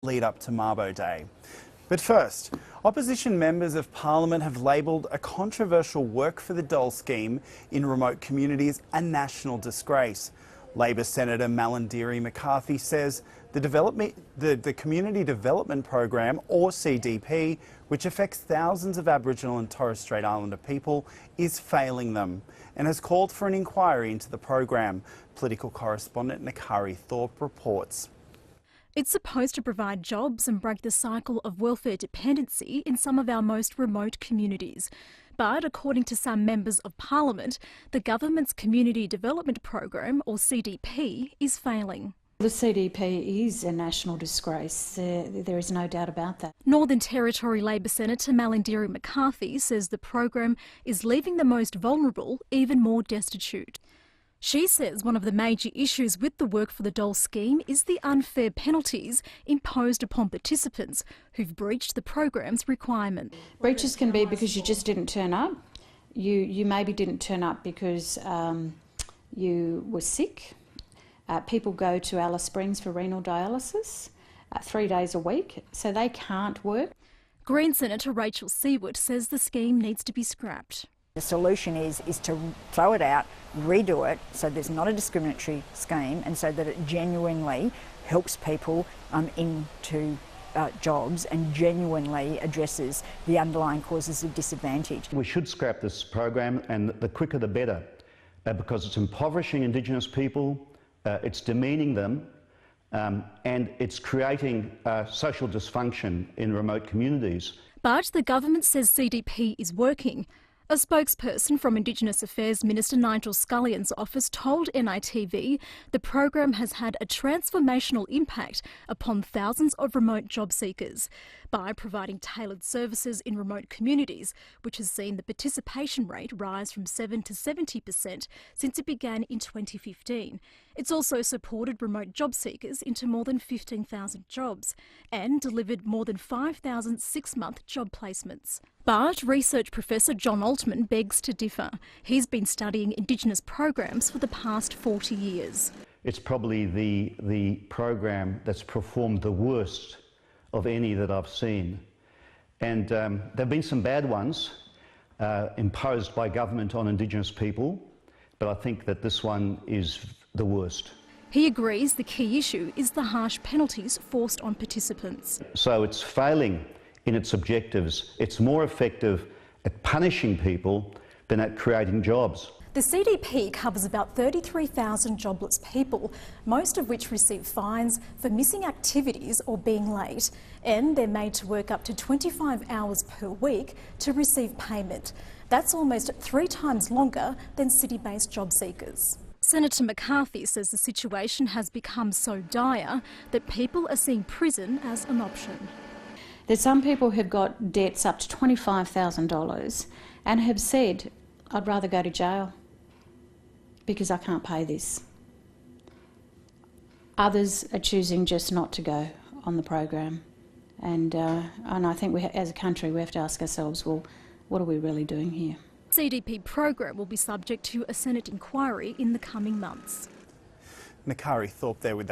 lead up to Mabo Day. But first, opposition members of Parliament have labelled a controversial work for the dole scheme in remote communities a national disgrace. Labor Senator Malandiri McCarthy says the Community Development Program, or CDP, which affects thousands of Aboriginal and Torres Strait Islander people, is failing them and has called for an inquiry into the program. Political correspondent Nakari Thorpe reports. It's supposed to provide jobs and break the cycle of welfare dependency in some of our most remote communities. But according to some members of Parliament, the government's Community Development Program, or CDP, is failing. The CDP is a national disgrace. There is no doubt about that. Northern Territory Labor Senator Malandiri McCarthy says the program is leaving the most vulnerable even more destitute. She says one of the major issues with the work for the dole scheme is the unfair penalties imposed upon participants who've breached the program's requirement. Breaches can be because you just didn't turn up. You maybe didn't turn up because you were sick. People go to Alice Springs for renal dialysis 3 days a week, so they can't work. Green Senator Rachel Seward says the scheme needs to be scrapped. The solution is to throw it out, redo it, so there's not a discriminatory scheme and so that it genuinely helps people into jobs and genuinely addresses the underlying causes of disadvantage. We should scrap this program, and the quicker the better, because it's impoverishing Indigenous people, it's demeaning them, and it's creating social dysfunction in remote communities. But the government says CDP is working. A spokesperson from Indigenous Affairs Minister Nigel Scullion's office told NITV the program has had a transformational impact upon thousands of remote job seekers by providing tailored services in remote communities, which has seen the participation rate rise from 7 to 70% since it began in 2015. It's also supported remote job seekers into more than 15,000 jobs and delivered more than 5,000 6-month job placements. But research professor John Altman begs to differ. He's been studying Indigenous programs for the past 40 years. It's probably the program that's performed the worst of any that I've seen. And there have been some bad ones imposed by government on Indigenous people, but I think that this one is the worst. He agrees the key issue is the harsh penalties forced on participants. So it's failing in its objectives. It's more effective at punishing people than at creating jobs. The CDP covers about 33,000 jobless people, most of which receive fines for missing activities or being late, and they're made to work up to 25 hours per week to receive payment. That's almost 3 times longer than city-based job seekers. Senator McCarthy says the situation has become so dire that people are seeing prison as an option. There's some people who've got debts up to $25,000 and have said, I'd rather go to jail because I can't pay this. Others are choosing just not to go on the program. And I think as a country we have to ask ourselves, well, what are we really doing here? CDP program will be subject to a Senate inquiry in the coming months. Nakari Thorpe there with that.